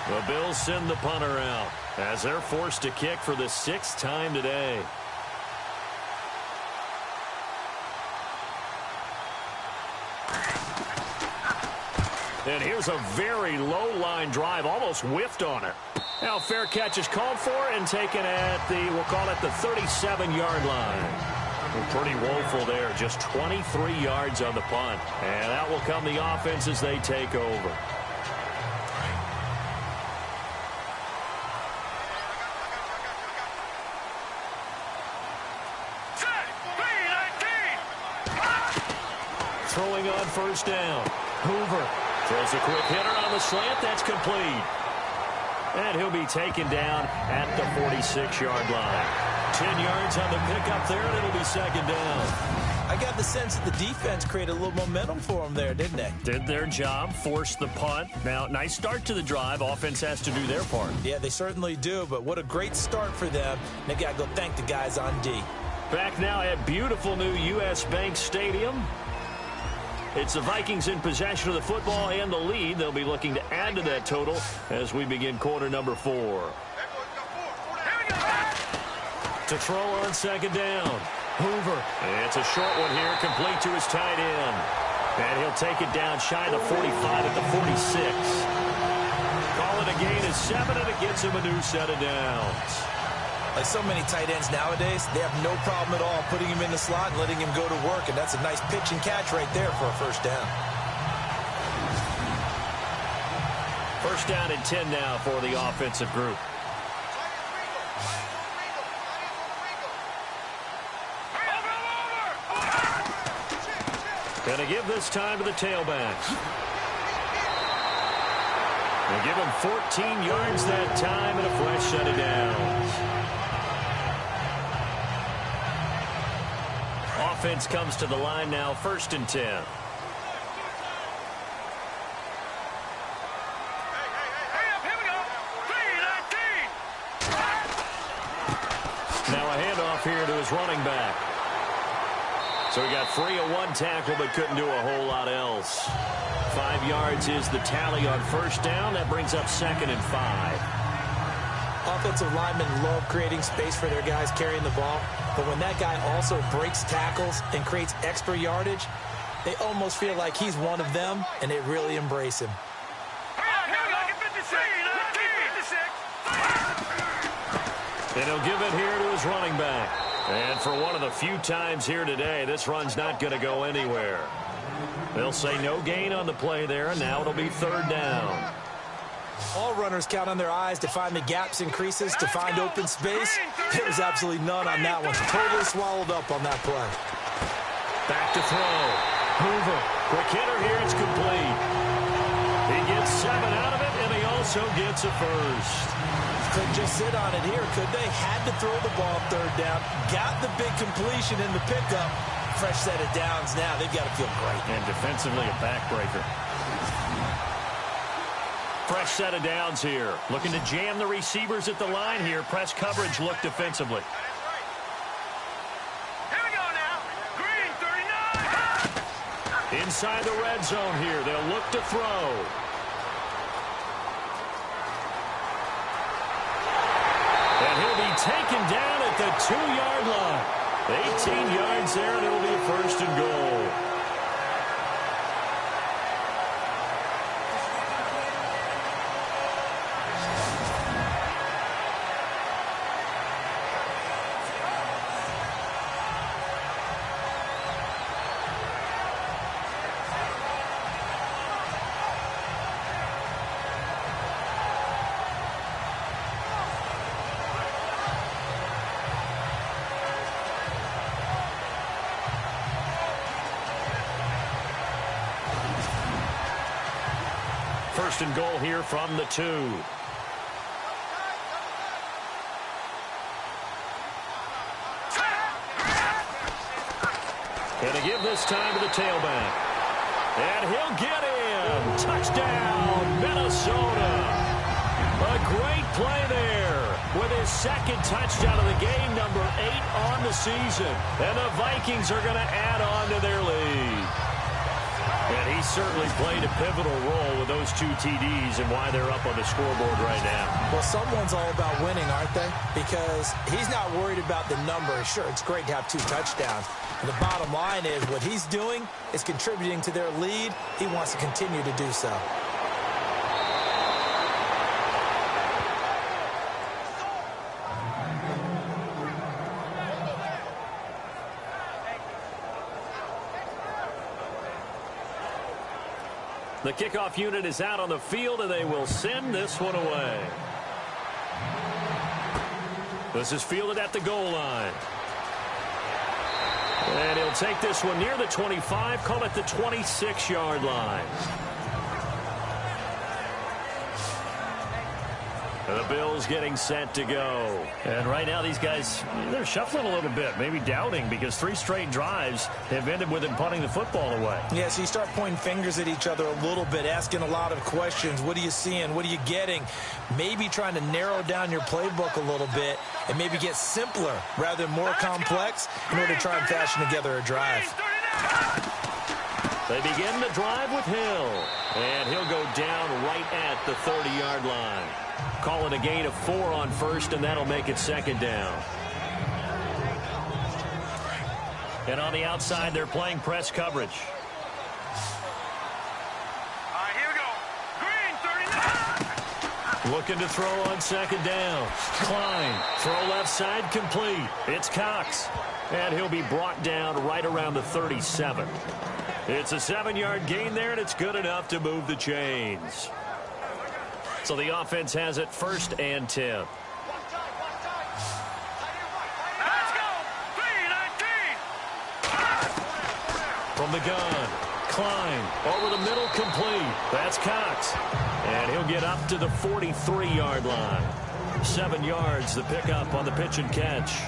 Speaker 1: The Bills send the punter out as they're forced to kick for the 6th time today. And here's a very low line drive, almost whiffed on it. Now fair catch is called for and taken at the, we'll call it the 37-yard line. Pretty woeful there, just 23 yards on the punt. And out will come the offense as they take over. Throwing on 1st down. Hoover throws a quick hitter on the slant. That's complete. And he'll be taken down at the 46-yard line. 10 yards on the pickup there, and it'll be 2nd down.
Speaker 2: I got the sense that the defense created a little momentum for them there, didn't they?
Speaker 1: Did their job, forced the punt. Now, nice start to the drive. Offense has to do their part.
Speaker 2: Yeah, they certainly do, but what a great start for them. And they got to go thank the guys on D.
Speaker 1: Back now at beautiful new U.S. Bank Stadium. It's the Vikings in possession of the football and the lead. They'll be looking to add to that total as we begin quarter number 4. To throw on 2nd down. Hoover. It's a short one here, complete to his tight end. And he'll take it down shy of the 45 at the 46. Call it a gain of 7, and it gets him a new set of downs.
Speaker 2: Like so many tight ends nowadays, they have no problem at all putting him in the slot and letting him go to work, and that's a nice pitch and catch right there for a 1st down.
Speaker 1: 1st down and 10 now for the offensive group. Going to give this time to the tailbacks. They give him 14 yards that time and a fresh set of downs. offense comes to the line now, 1st and 10. Now a handoff here to his running back. So he got free of one tackle but couldn't do a whole lot else. 5 yards is the tally on 1st down. That brings up 2nd and 5.
Speaker 2: Offensive linemen love creating space for their guys carrying the ball. But when that guy also breaks tackles and creates extra yardage, they almost feel like he's one of them, and they really embrace him.
Speaker 1: And he'll give it here to his running back. And for one of the few times here today, this run's not going to go anywhere. They'll say no gain on the play there, and now it'll be 3rd down.
Speaker 2: All runners count on their eyes to find the gaps and creases, to find open space. There was absolutely none on that one. Totally swallowed up on that play.
Speaker 1: Back to throw. Hoover. Quick hitter here. It's complete. He gets 7 out of it, and he also gets a first.
Speaker 2: Couldn't just sit on it here, could they? Had to throw the ball 3rd down. Got the big completion in the pickup. Fresh set of downs now. They've got to feel great.
Speaker 1: And defensively a backbreaker. Fresh set of downs here. Looking to jam the receivers at the line here. Press coverage look defensively.
Speaker 3: Here we go now. Green, 39.
Speaker 1: Inside the red zone here. They'll look to throw. And he'll be taken down at the 2-yard line. 18 yards there, and it'll be a 1st and goal. First and goal here from the 2. And to give this time to the tailback. And he'll get in. Touchdown, Minnesota. A great play there with his 2nd touchdown of the game, number 8 on the season. And the Vikings are going to add on to their lead. And he certainly played a pivotal role with those 2 TDs and why they're up on the scoreboard right now.
Speaker 2: Well, someone's all about winning, aren't they? Because he's not worried about the number. Sure, it's great to have 2 touchdowns. And the bottom line is what he's doing is contributing to their lead. He wants to continue to do so.
Speaker 1: The kickoff unit is out on the field, and they will send this one away. This is fielded at the goal line. And he'll take this one near the 25, call it the 26-yard line. The Bills getting set to go. And right now these guys, they're shuffling a little bit, maybe doubting, because 3 straight drives have ended with them punting the football away.
Speaker 2: Yeah, so you start pointing fingers at each other a little bit, asking a lot of questions. What are you seeing? What are you getting? Maybe trying to narrow down your playbook a little bit and maybe get simpler rather than more complex in order to try and fashion together a drive.
Speaker 1: They begin the drive with Hill, and he'll go down right at the 30-yard line. Call it a gain of 4 on 1st, and that'll make it 2nd down. And on the outside, they're playing press coverage.
Speaker 3: Here we go. Green, 39.
Speaker 1: Looking to throw on 2nd down. Klein, throw left side, complete. It's Cox, and he'll be brought down right around the 37. It's a 7-yard gain there, and it's good enough to move the chains. So the offense has it 1st and 10.
Speaker 3: Let's go. 3-19.
Speaker 1: From the gun, Klein over the middle, complete. That's Cox. And he'll get up to the 43-yard line. 7 yards, the pickup on the pitch and catch.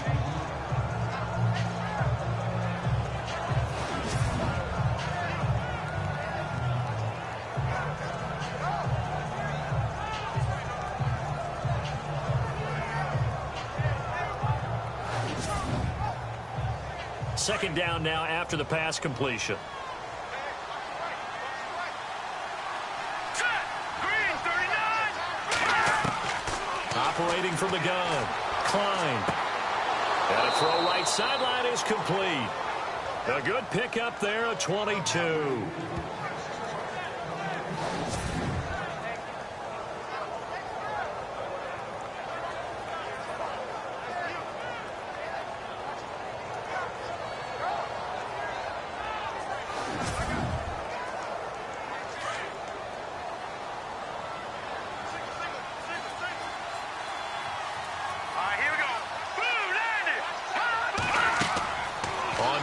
Speaker 1: Second down now after the pass completion.
Speaker 3: Set. Green 39.
Speaker 1: Operating from the gun. Klein. And a throw right sideline is complete. A good pickup there, a 22.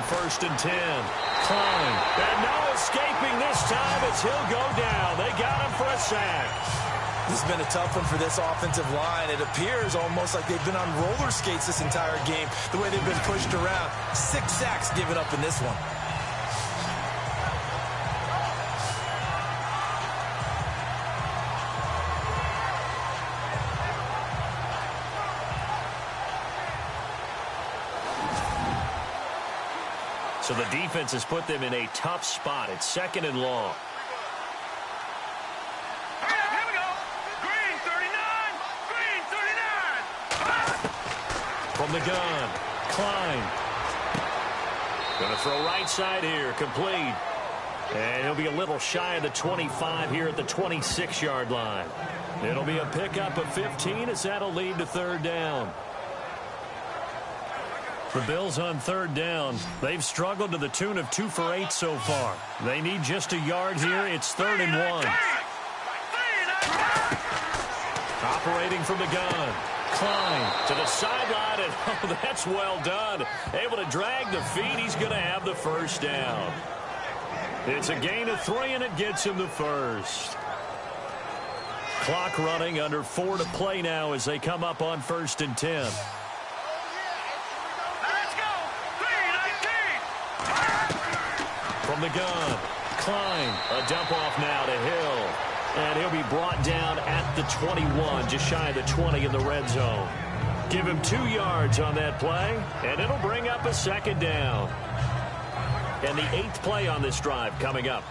Speaker 1: First and 10. Klein. And no escaping this time as he'll go down. They got him for a sack.
Speaker 2: This has been a tough one for this offensive line. It appears almost like they've been on roller skates this entire game, the way they've been pushed around. 6 sacks given up in this one.
Speaker 1: So the defense has put them in a tough spot. It's second and long.
Speaker 3: Here we go. Green 39. Green 39.
Speaker 1: From the gun, Klein. Going to throw right side here, complete. And he'll be a little shy of the 25 here at the 26-yard line. It'll be a pickup of 15 as that'll lead to third down. The Bills on third down. They've struggled to the tune of 2 for 8 so far. They need just a yard here. It's third and 1. Operating from the gun. Klein to the sideline, and oh, that's well done. Able to drag the feet. He's going to have the first down. It's a gain of 3, and it gets him the first. Clock running, under 4 to play now as they come up on first and 10. From the gun, Klein, a dump off now to Hill. And he'll be brought down at the 21, just shy of the 20 in the red zone. Give him 2 yards on that play, and it'll bring up a second down. And the 8th play on this drive coming up.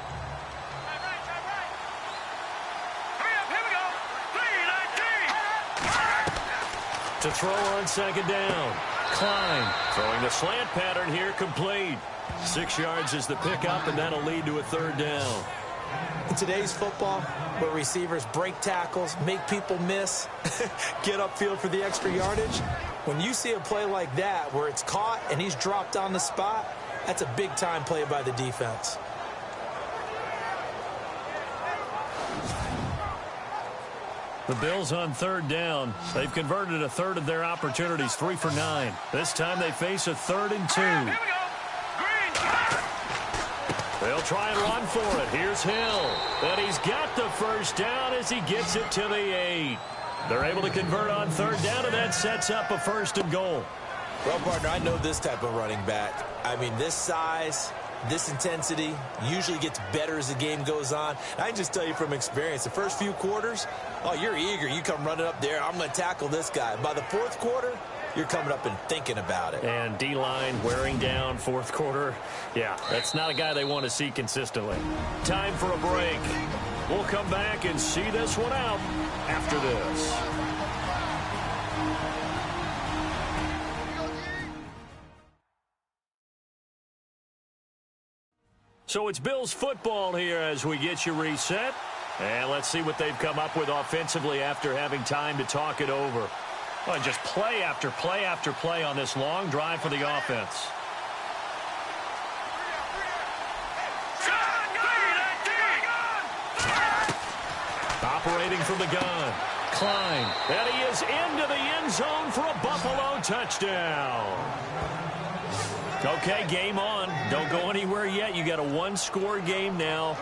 Speaker 1: To throw on second down, Klein throwing the slant pattern here, complete. 6 yards is the pickup, and that'll lead to a third down.
Speaker 2: In today's football, where receivers break tackles, make people miss, get upfield for the extra yardage, when you see a play like that where it's caught and he's dropped on the spot, that's a big-time play by the defense.
Speaker 1: The Bills on third down. They've converted a third of their opportunities, 3 for 9. This time they face a 3rd and 2.
Speaker 3: Here we go.
Speaker 1: They'll try and run for it. Here's Hill. And he's got the first down as he gets it to the 8. They're able to convert on third down, and that sets up a 1st and goal.
Speaker 2: Well, partner, I know this type of running back. I mean, this size, this intensity usually gets better as the game goes on. I can just tell you from experience, the first few quarters, oh, you're eager. You come running up there, I'm going to tackle this guy. By the 4th quarter, you're coming up and thinking about it.
Speaker 1: And D-line wearing down 4th quarter. Yeah, that's not a guy they want to see consistently. Time for a break. We'll come back and see this one out after this. So it's Bills football here as we get you reset. And let's see what they've come up with offensively after having time to talk it over. Well, just play after play after play on this long drive for the offense. Operating from the gun, Klein. And he is into the end zone for a Buffalo touchdown. Okay, game on. Don't go anywhere yet. You got a 1-score game now.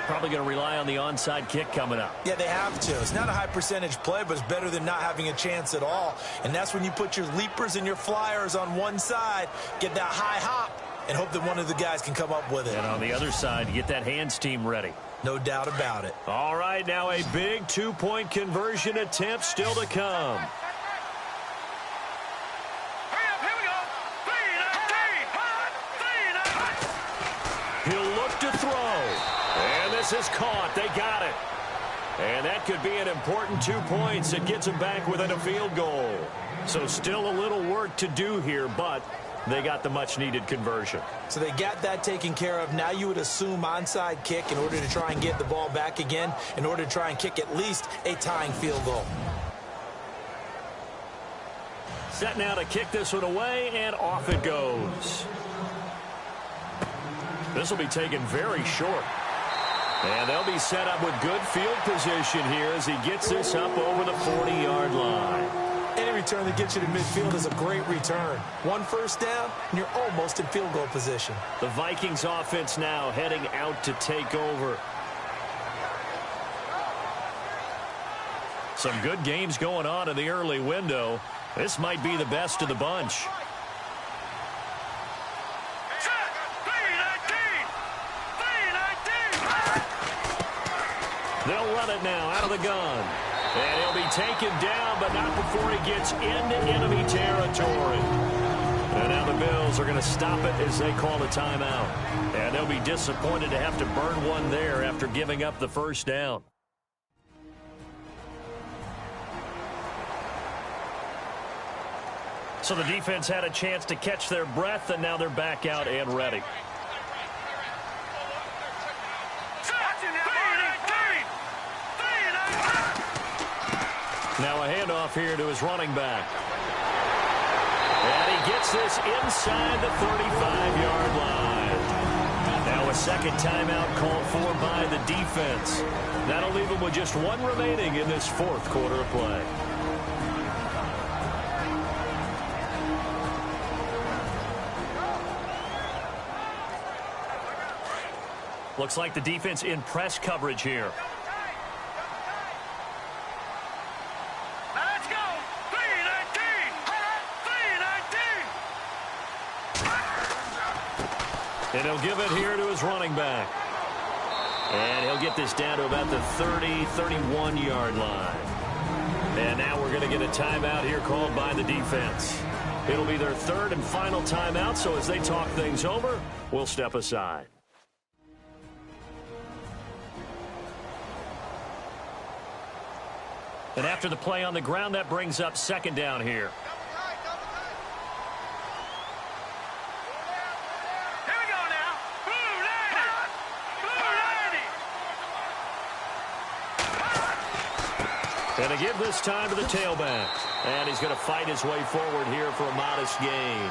Speaker 1: Probably going to rely on the onside kick coming up.
Speaker 2: Yeah, they have to. It's not a high percentage play, but it's better than not having a chance at all. And that's when you put your leapers and your flyers on one side, get that high hop, and hope that one of the guys can come up with it.
Speaker 1: And on the other side, you get that hands team ready.
Speaker 2: No doubt about it.
Speaker 1: All right, now a big 2-point conversion attempt still to come. throw. And this is caught. They got it. And that could be an important 2 points. It gets them back within a field goal. So still a little work to do here, but they got the much-needed conversion.
Speaker 2: So they got that taken care of. Now you would assume onside kick in order to try and get the ball back again, in order to try and kick at least a tying field goal.
Speaker 1: Set now to kick this one away, and off it goes. This will be taken very short. And they'll be set up with good field position here as he gets this up over the 40-yard line.
Speaker 2: Any return that gets you to midfield is a great return. 1 first down, and you're almost in field goal position.
Speaker 1: The Vikings offense now heading out to take over. Some good games going on in the early window. This might be the best of the bunch. They'll run it now out of the gun. And he'll be taken down, but not before he gets into enemy territory. And now the Bills are going to stop it as they call a timeout. And they'll be disappointed to have to burn one there after giving up the first down. So the defense had a chance to catch their breath, and now they're back out and ready. Now a handoff here to his running back. And he gets this inside the 35-yard line. Now a second timeout called for by the defense. That'll leave him with just one remaining in this fourth quarter of play. Looks like the defense in press coverage here.
Speaker 3: Let's go. 3-19.
Speaker 1: And he'll give it here to his running back. And he'll get this down to about the 30, 31-yard line. And now we're going to get a timeout here called by the defense. It'll be their third and final timeout, so as they talk things over, we'll step aside. And after the play on the ground, that brings up second down here.
Speaker 3: Here we go now. Blue 90.
Speaker 1: And to give this time to the tailback. And he's going to fight his way forward here for a modest gain.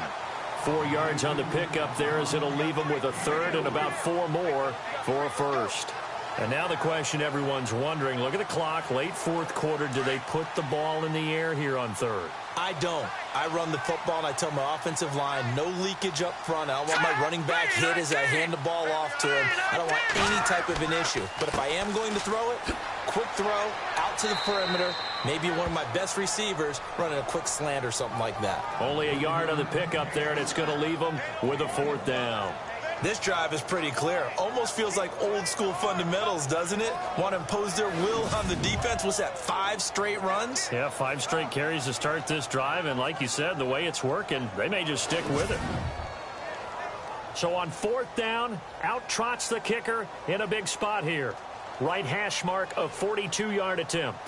Speaker 1: 4 yards on the pickup there as it'll leave him with a third and about 4 more for a first. And now the question everyone's wondering, look at the clock, late fourth quarter, do they put the ball in the air here on third?
Speaker 2: I don't. I run the football, and I tell my offensive line, no leakage up front. I don't want my running back hit as I hand the ball off to him. I don't want any type of an issue. But if I am going to throw it, quick throw, out to the perimeter, maybe one of my best receivers running a quick slant or something like that.
Speaker 1: Only a yard on the pickup there, and it's going to leave them with a fourth down.
Speaker 2: This drive is pretty clear. Almost feels like old school fundamentals, doesn't it? Want to impose their will on the defense. What's that, 5 straight runs?
Speaker 1: Yeah, 5 straight carries to start this drive. And like you said, the way it's working, they may just stick with it. So on fourth down, out trots the kicker in a big spot here. Right hash mark of 42-yard attempt.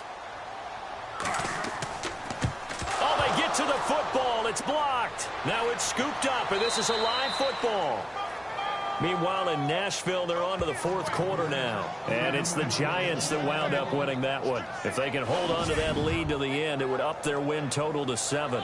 Speaker 1: Oh, they get to the football. It's blocked. Now it's scooped up, and this is a live football. Meanwhile, in Nashville, they're on to the fourth quarter now. And it's the Giants that wound up winning that one. If they can hold on to that lead to the end, it would up their win total to 7.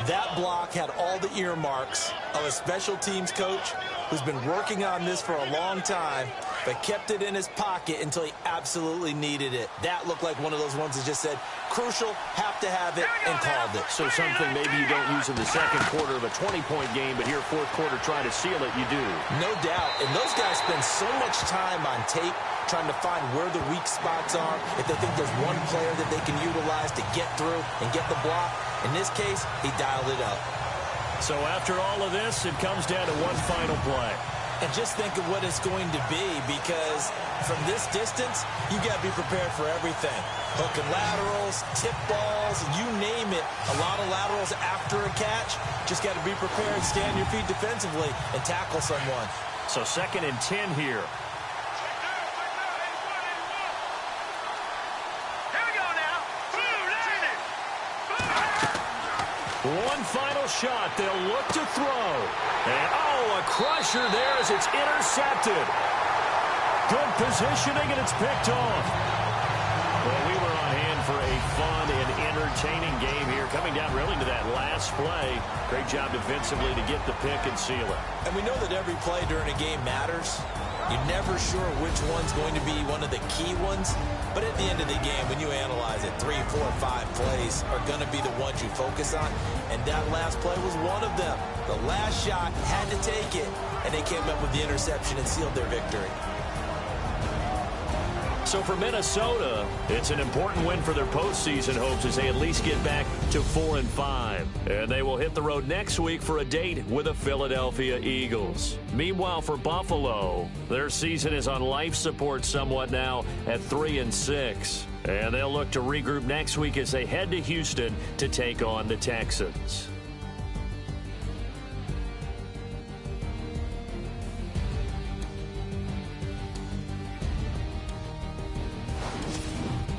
Speaker 2: That block had all the earmarks of a special teams coach who's been working on this for a long time, but kept it in his pocket until he absolutely needed it. That looked like one of those ones that just said, crucial, have to have it, and called it.
Speaker 1: So something maybe you don't use in the second quarter of a 20-point game, but here fourth quarter try to seal it, you do.
Speaker 2: No doubt. And those guys spend so much time on tape trying to find where the weak spots are, if they think there's one player that they can utilize to get through and get the block. In this case, he dialed it up.
Speaker 1: So after all of this, it comes down to one final play.
Speaker 2: And just think of what it's going to be, because from this distance, you got to be prepared for everything. Hook and laterals, tip balls, you name it. A lot of laterals after a catch. Just got to be prepared, stand your feet defensively, and tackle someone.
Speaker 1: So 2nd and 10 here. One final shot. They'll look to throw. And, a crusher there as it's intercepted. Good positioning, and it's picked off. Well, we were on hand for a fun and entertaining game here, coming down really to that last play. Great job defensively to get the pick and seal it.
Speaker 2: And we know that every play during a game matters. You're never sure which one's going to be one of the key ones. But at the end of the game, when you analyze it, 3, 4, 5 plays are going to be the ones you focus on. And that last play was one of them. The last shot had to take it, and they came up with the interception and sealed their victory.
Speaker 1: So for Minnesota, it's an important win for their postseason hopes as they at least get back to 4-5. And they will hit the road next week for a date with the Philadelphia Eagles. Meanwhile, for Buffalo, their season is on life support somewhat now at 3-6. And they'll look to regroup next week as they head to Houston to take on the Texans.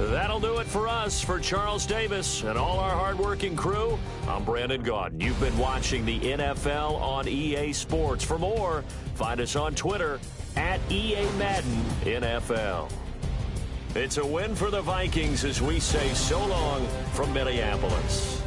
Speaker 1: That'll do it for us. For Charles Davis and all our hardworking crew, I'm Brandon Gaudin. You've been watching the NFL on EA Sports. For more, find us on Twitter at EA Madden NFL. It's a win for the Vikings as we say so long from Minneapolis.